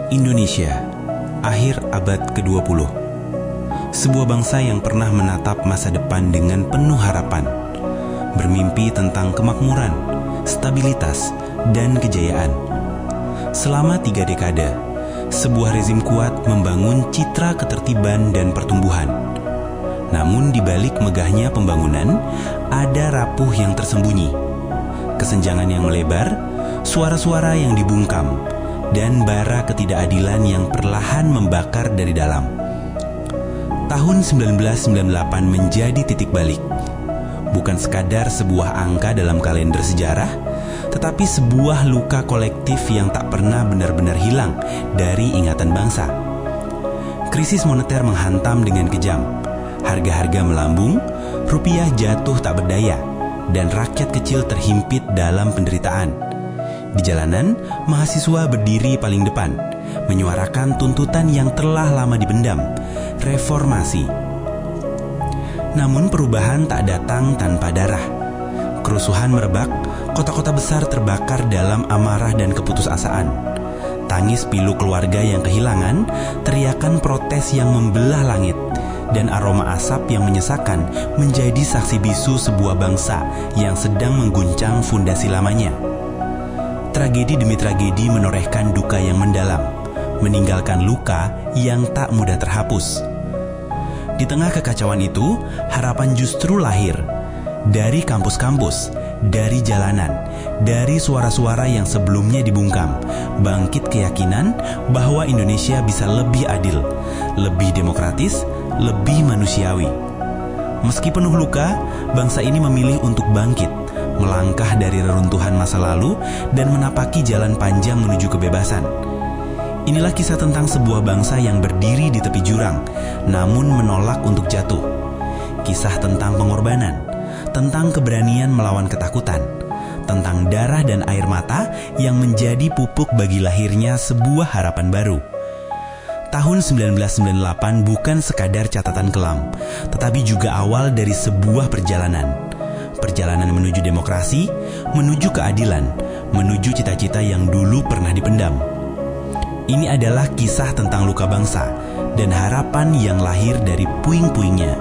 Indonesia, akhir abad ke-20. Sebuah bangsa yang pernah menatap masa depan dengan penuh harapan, bermimpi tentang kemakmuran, stabilitas, dan kejayaan. Selama 3 dekade, sebuah rezim kuat membangun citra ketertiban dan pertumbuhan. Namun di balik megahnya pembangunan, ada rapuh yang tersembunyi, kesenjangan yang melebar, suara-suara yang dibungkam, dan bara ketidakadilan yang perlahan membakar dari dalam. Tahun 1998 menjadi titik balik. Bukan sekadar sebuah angka dalam kalender sejarah, tetapi sebuah luka kolektif yang tak pernah benar-benar hilang dari ingatan bangsa. Krisis moneter menghantam dengan kejam. Harga-harga melambung, rupiah jatuh tak berdaya, dan rakyat kecil terhimpit dalam penderitaan. Di jalanan, mahasiswa berdiri paling depan, menyuarakan tuntutan yang telah lama dipendam, reformasi. Namun perubahan tak datang tanpa darah. Kerusuhan merebak, kota-kota besar terbakar dalam amarah dan keputusasaan. Tangis pilu keluarga yang kehilangan, teriakan protes yang membelah langit, dan aroma asap yang menyesakan menjadi saksi bisu sebuah bangsa yang sedang mengguncang fondasi lamanya. Tragedi demi tragedi menorehkan duka yang mendalam, meninggalkan luka yang tak mudah terhapus. Di tengah kekacauan itu, harapan justru lahir. Dari kampus-kampus, dari jalanan, dari suara-suara yang sebelumnya dibungkam, bangkit keyakinan bahwa Indonesia bisa lebih adil, lebih demokratis, lebih manusiawi. Meski penuh luka, bangsa ini memilih untuk bangkit, melangkah dari reruntuhan masa lalu dan menapaki jalan panjang menuju kebebasan. Inilah kisah tentang sebuah bangsa yang berdiri di tepi jurang, namun menolak untuk jatuh. Kisah tentang pengorbanan, tentang keberanian melawan ketakutan, tentang darah dan air mata yang menjadi pupuk bagi lahirnya sebuah harapan baru. Tahun 1998 bukan sekadar catatan kelam, tetapi juga awal dari sebuah perjalanan. Perjalanan menuju demokrasi, menuju keadilan, menuju cita-cita yang dulu pernah dipendam. Ini adalah kisah tentang luka bangsa dan harapan yang lahir dari puing-puingnya.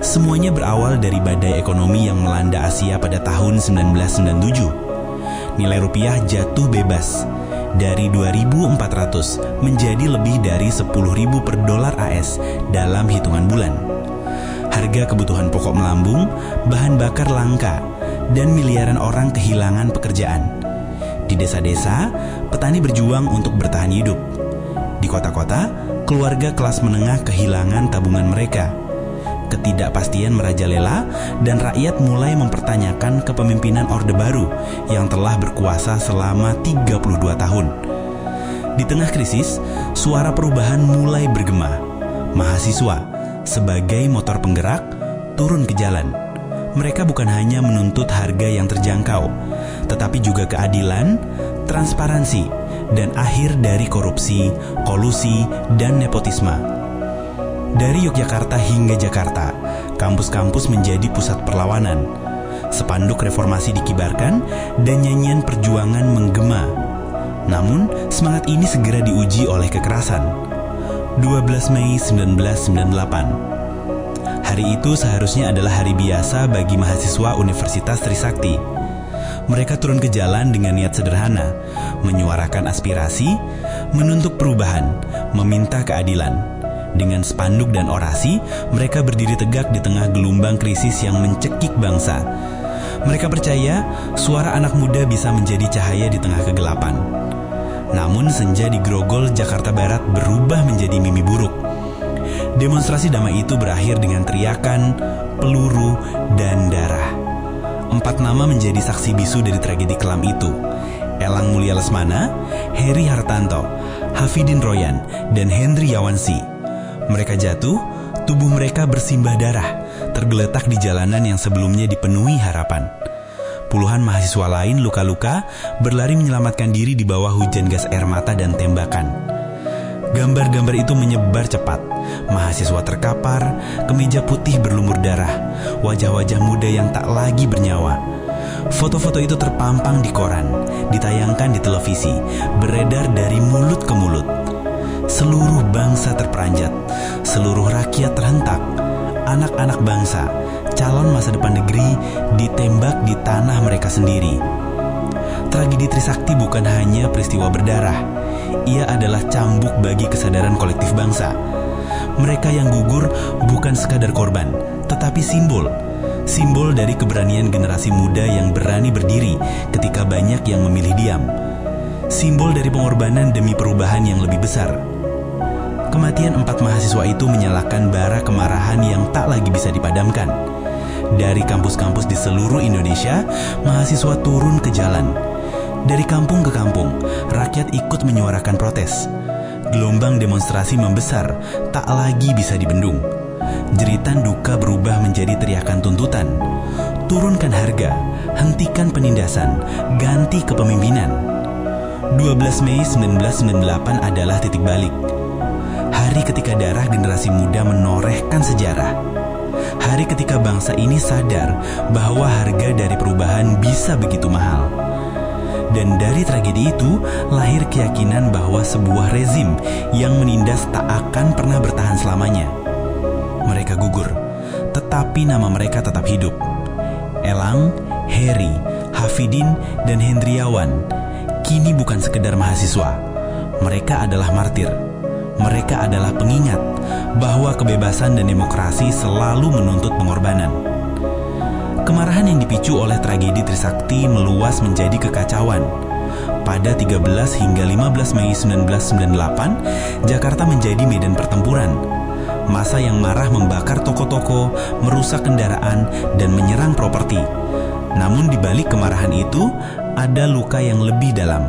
Semuanya berawal dari badai ekonomi yang melanda Asia pada tahun 1997. Nilai rupiah jatuh bebas dari 2.400 menjadi lebih dari 10.000 per dolar AS dalam hitungan bulan. Harga kebutuhan pokok melambung, bahan bakar langka, dan miliaran orang kehilangan pekerjaan. Di desa-desa, petani berjuang untuk bertahan hidup. Di kota-kota, keluarga kelas menengah kehilangan tabungan mereka. Ketidakpastian merajalela dan rakyat mulai mempertanyakan kepemimpinan Orde Baru yang telah berkuasa selama 32 tahun. Di tengah krisis, suara perubahan mulai bergema. Mahasiswa, sebagai motor penggerak, turun ke jalan. Mereka bukan hanya menuntut harga yang terjangkau, tetapi juga keadilan, transparansi, dan akhir dari korupsi, kolusi, dan nepotisme. Dari Yogyakarta hingga Jakarta, kampus-kampus menjadi pusat perlawanan. Spanduk reformasi dikibarkan dan nyanyian perjuangan menggema. Namun, semangat ini segera diuji oleh kekerasan. 12 Mei 1998. Hari itu seharusnya adalah hari biasa bagi mahasiswa Universitas Trisakti. Mereka turun ke jalan dengan niat sederhana, menyuarakan aspirasi, menuntut perubahan, meminta keadilan. Dengan spanduk dan orasi, mereka berdiri tegak di tengah gelombang krisis yang mencekik bangsa. Mereka percaya suara anak muda bisa menjadi cahaya di tengah kegelapan. Namun senja di Grogol, Jakarta Barat berubah menjadi mimpi buruk. Demonstrasi damai itu berakhir dengan teriakan, peluru, dan darah. 4 nama menjadi saksi bisu dari tragedi kelam itu. Elang Mulia Lesmana, Heri Hartanto, Hafidin Royan, dan Hendri Yawansi. Mereka jatuh, tubuh mereka bersimbah darah, tergeletak di jalanan yang sebelumnya dipenuhi harapan. Puluhan mahasiswa lain luka-luka berlari menyelamatkan diri di bawah hujan gas air mata dan tembakan. Gambar-gambar itu menyebar cepat. Mahasiswa terkapar, kemeja putih berlumur darah, wajah-wajah muda yang tak lagi bernyawa. Foto-foto itu terpampang di koran, ditayangkan di televisi, beredar dari mulut ke mulut. Seluruh bangsa terperanjat, seluruh rakyat terhentak, anak-anak bangsa, calon masa depan negeri ditembak di tanah mereka sendiri. Tragedi Trisakti bukan hanya peristiwa berdarah, ia adalah cambuk bagi kesadaran kolektif bangsa. Mereka yang gugur bukan sekadar korban, tetapi simbol dari keberanian generasi muda yang berani berdiri ketika banyak yang memilih diam. Simbol dari pengorbanan demi perubahan yang lebih besar. Kematian 4 mahasiswa itu menyalakan bara kemarahan yang tak lagi bisa dipadamkan. Dari kampus-kampus di seluruh Indonesia, mahasiswa turun ke jalan. Dari kampung ke kampung, rakyat ikut menyuarakan protes. Gelombang demonstrasi membesar, tak lagi bisa dibendung. Jeritan duka berubah menjadi teriakan tuntutan. Turunkan harga, hentikan penindasan, ganti kepemimpinan. 12 Mei 1998 adalah titik balik. Hari ketika darah generasi muda menorehkan sejarah. Hari ketika bangsa ini sadar bahwa harga dari perubahan bisa begitu mahal. Dan dari tragedi itu lahir keyakinan bahwa sebuah rezim yang menindas tak akan pernah bertahan selamanya. Mereka gugur, tetapi nama mereka tetap hidup. Elang, Heri, Hafidin, dan Hendriawan kini bukan sekedar mahasiswa. Mereka adalah martir. Mereka adalah pengingat bahwa kebebasan dan demokrasi selalu menuntut pengorbanan. Kemarahan yang dipicu oleh tragedi Trisakti meluas menjadi kekacauan. Pada 13 hingga 15 Mei 1998, Jakarta menjadi medan pertempuran. Massa yang marah membakar toko-toko, merusak kendaraan, dan menyerang properti. Namun di balik kemarahan itu, ada luka yang lebih dalam.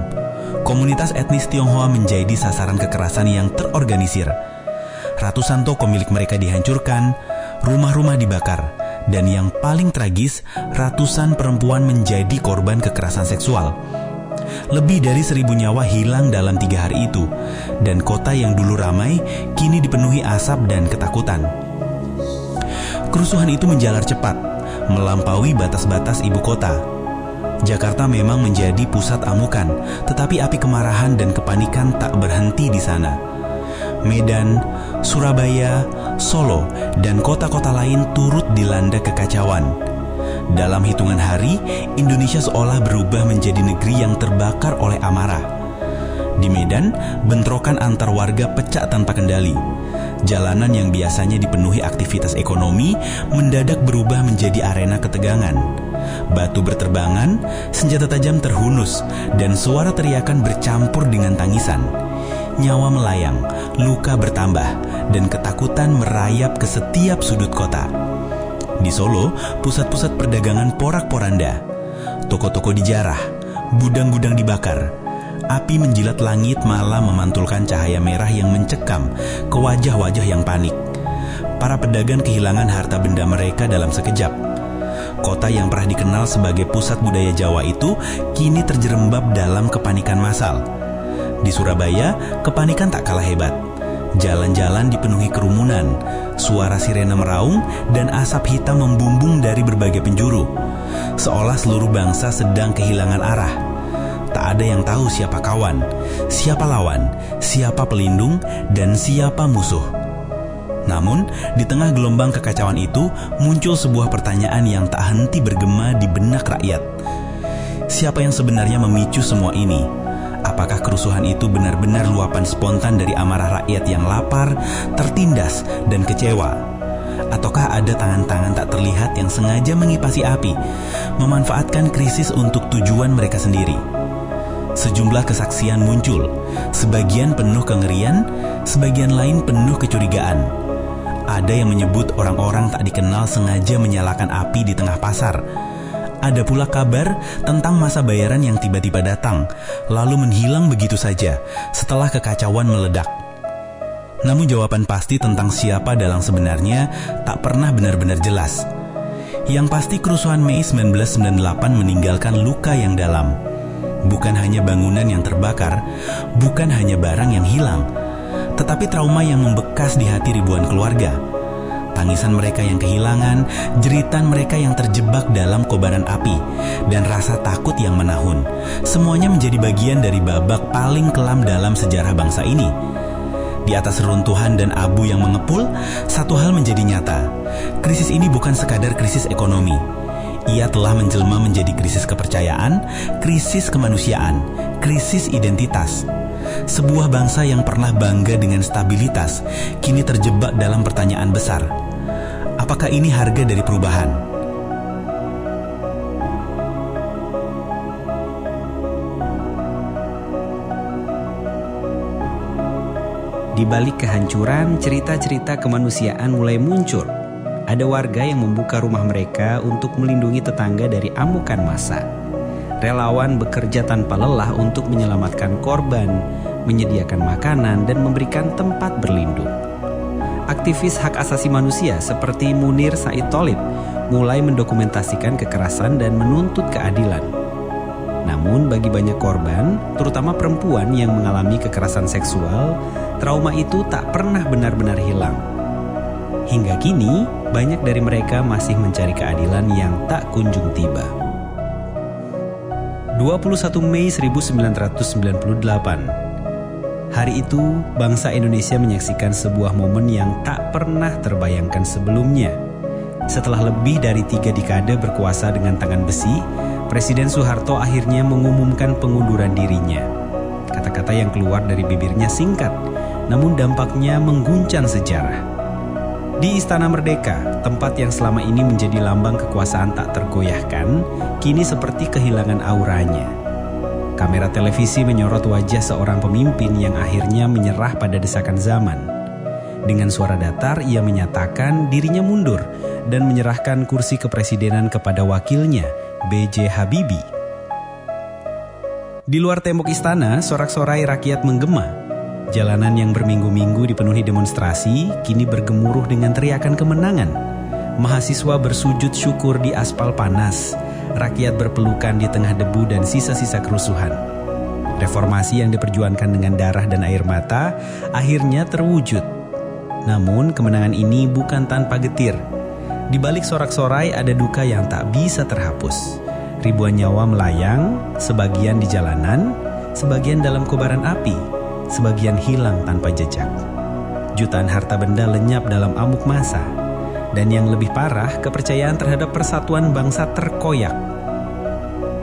Komunitas etnis Tionghoa menjadi sasaran kekerasan yang terorganisir. Ratusan toko milik mereka dihancurkan, rumah-rumah dibakar, dan yang paling tragis, ratusan perempuan menjadi korban kekerasan seksual. Lebih dari 1.000 nyawa hilang dalam 3 hari itu, dan kota yang dulu ramai kini dipenuhi asap dan ketakutan. Kerusuhan itu menjalar cepat, melampaui batas-batas ibu kota. Jakarta memang menjadi pusat amukan, tetapi api kemarahan dan kepanikan tak berhenti di sana. Medan, Surabaya, Solo, dan kota-kota lain turut dilanda kekacauan. Dalam hitungan hari, Indonesia seolah berubah menjadi negeri yang terbakar oleh amarah. Di Medan, bentrokan antar warga pecah tanpa kendali. Jalanan yang biasanya dipenuhi aktivitas ekonomi mendadak berubah menjadi arena ketegangan. Batu berterbangan, senjata tajam terhunus, dan suara teriakan bercampur dengan tangisan. Nyawa melayang, luka bertambah, dan ketakutan merayap ke setiap sudut kota. Di Solo, pusat-pusat perdagangan porak-poranda. Toko-toko dijarah, gudang-gudang dibakar. Api menjilat langit malam memantulkan cahaya merah yang mencekam ke wajah-wajah yang panik. Para pedagang kehilangan harta benda mereka dalam sekejap. Kota yang pernah dikenal sebagai pusat budaya Jawa itu kini terjerembab dalam kepanikan massal. Di Surabaya, kepanikan tak kalah hebat. Jalan-jalan dipenuhi kerumunan, suara sirene meraung, dan asap hitam membumbung dari berbagai penjuru. Seolah seluruh bangsa sedang kehilangan arah. Tak ada yang tahu siapa kawan, siapa lawan, siapa pelindung, dan siapa musuh. Namun, di tengah gelombang kekacauan itu, muncul sebuah pertanyaan yang tak henti bergema di benak rakyat. Siapa yang sebenarnya memicu semua ini? Apakah kerusuhan itu benar-benar luapan spontan dari amarah rakyat yang lapar, tertindas, dan kecewa? Ataukah ada tangan-tangan tak terlihat yang sengaja mengipasi api, memanfaatkan krisis untuk tujuan mereka sendiri? Sejumlah kesaksian muncul, sebagian penuh kengerian, sebagian lain penuh kecurigaan. Ada yang menyebut orang-orang tak dikenal sengaja menyalakan api di tengah pasar. Ada pula kabar tentang masa bayaran yang tiba-tiba datang, lalu menghilang begitu saja setelah kekacauan meledak. Namun jawaban pasti tentang siapa dalang sebenarnya tak pernah benar-benar jelas. Yang pasti kerusuhan Mei 1998 meninggalkan luka yang dalam. Bukan hanya bangunan yang terbakar, bukan hanya barang yang hilang, tetapi trauma yang membekas di hati ribuan keluarga. tangisan mereka yang kehilangan, jeritan mereka yang terjebak dalam kobaran api, dan rasa takut yang menahun. Semuanya menjadi bagian dari babak paling kelam dalam sejarah bangsa ini. Di atas reruntuhan dan abu yang mengepul, satu hal menjadi nyata. Krisis ini bukan sekadar krisis ekonomi. Ia telah menjelma menjadi krisis kepercayaan, krisis kemanusiaan, krisis identitas. Sebuah bangsa yang pernah bangga dengan stabilitas, kini terjebak dalam pertanyaan besar. Apakah ini harga dari perubahan? Di balik kehancuran, cerita-cerita kemanusiaan mulai muncul. Ada warga yang membuka rumah mereka untuk melindungi tetangga dari amukan massa. Relawan bekerja tanpa lelah untuk menyelamatkan korban, menyediakan makanan, dan memberikan tempat berlindung. Aktivis hak asasi manusia seperti Munir Said Tholib mulai mendokumentasikan kekerasan dan menuntut keadilan. Namun bagi banyak korban, terutama perempuan yang mengalami kekerasan seksual, trauma itu tak pernah benar-benar hilang. Hingga kini, banyak dari mereka masih mencari keadilan yang tak kunjung tiba. 21 Mei 1998. Hari itu, bangsa Indonesia menyaksikan sebuah momen yang tak pernah terbayangkan sebelumnya. Setelah lebih dari 3 dekade berkuasa dengan tangan besi, Presiden Soeharto akhirnya mengumumkan pengunduran dirinya. Kata-kata yang keluar dari bibirnya singkat, namun dampaknya mengguncang sejarah. Di Istana Merdeka, tempat yang selama ini menjadi lambang kekuasaan tak tergoyahkan, kini seperti kehilangan auranya. Kamera televisi menyorot wajah seorang pemimpin yang akhirnya menyerah pada desakan zaman. Dengan suara datar, ia menyatakan dirinya mundur dan menyerahkan kursi kepresidenan kepada wakilnya, B.J. Habibie. Di luar tembok istana, sorak-sorai rakyat menggema. Jalanan yang berminggu-minggu dipenuhi demonstrasi kini bergemuruh dengan teriakan kemenangan. Mahasiswa bersujud syukur di aspal panas. Rakyat berpelukan di tengah debu dan sisa-sisa kerusuhan. Reformasi yang diperjuangkan dengan darah dan air mata akhirnya terwujud. Namun kemenangan ini bukan tanpa getir. Di balik sorak-sorai ada duka yang tak bisa terhapus. Ribuan nyawa melayang, sebagian di jalanan, sebagian dalam kobaran api, sebagian hilang tanpa jejak. Jutaan harta benda lenyap dalam amuk massa. Dan yang lebih parah, kepercayaan terhadap persatuan bangsa terkoyak.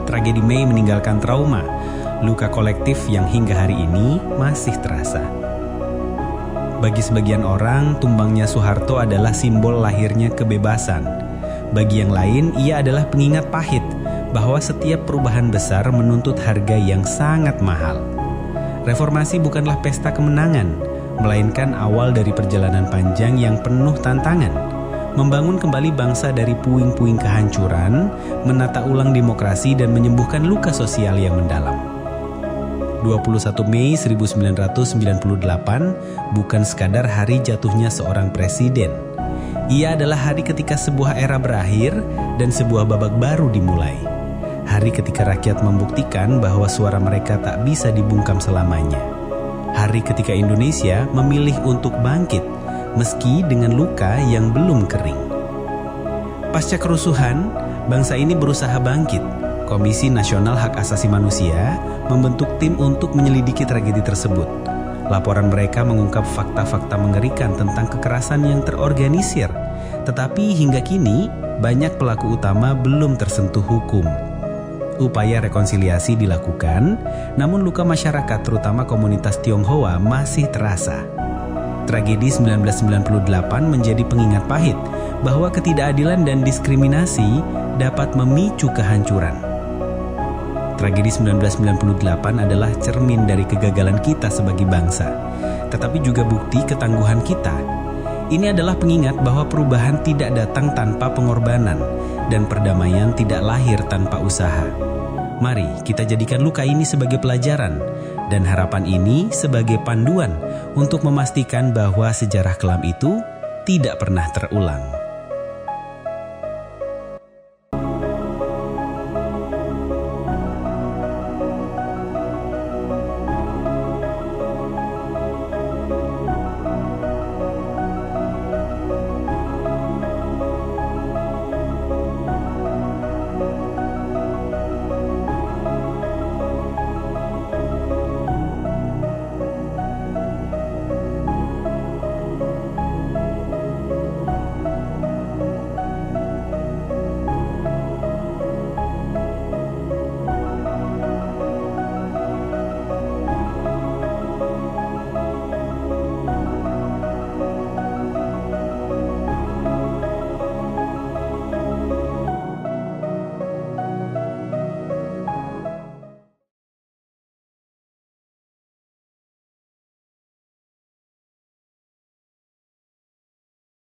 Tragedi Mei meninggalkan trauma, luka kolektif yang hingga hari ini masih terasa. Bagi sebagian orang, tumbangnya Soeharto adalah simbol lahirnya kebebasan. Bagi yang lain, ia adalah pengingat pahit bahwa setiap perubahan besar menuntut harga yang sangat mahal. Reformasi bukanlah pesta kemenangan, melainkan awal dari perjalanan panjang yang penuh tantangan. Membangun kembali bangsa dari puing-puing kehancuran, menata ulang demokrasi dan menyembuhkan luka sosial yang mendalam. 21 Mei 1998 bukan sekadar hari jatuhnya seorang presiden. Ia adalah hari ketika sebuah era berakhir dan sebuah babak baru dimulai. Hari ketika rakyat membuktikan bahwa suara mereka tak bisa dibungkam selamanya. Hari ketika Indonesia memilih untuk bangkit, meski dengan luka yang belum kering. Pasca kerusuhan, bangsa ini berusaha bangkit. Komisi Nasional Hak Asasi Manusia membentuk tim untuk menyelidiki tragedi tersebut. Laporan mereka mengungkap fakta-fakta mengerikan tentang kekerasan yang terorganisir. Tetapi hingga kini, banyak pelaku utama belum tersentuh hukum. Upaya rekonsiliasi dilakukan, namun luka masyarakat terutama komunitas Tionghoa masih terasa. Tragedi 1998 menjadi pengingat pahit bahwa ketidakadilan dan diskriminasi dapat memicu kehancuran. Tragedi 1998 adalah cermin dari kegagalan kita sebagai bangsa, tetapi juga bukti ketangguhan kita. Ini adalah pengingat bahwa perubahan tidak datang tanpa pengorbanan dan perdamaian tidak lahir tanpa usaha. Mari kita jadikan luka ini sebagai pelajaran dan harapan ini sebagai panduan untuk memastikan bahwa sejarah kelam itu tidak pernah terulang.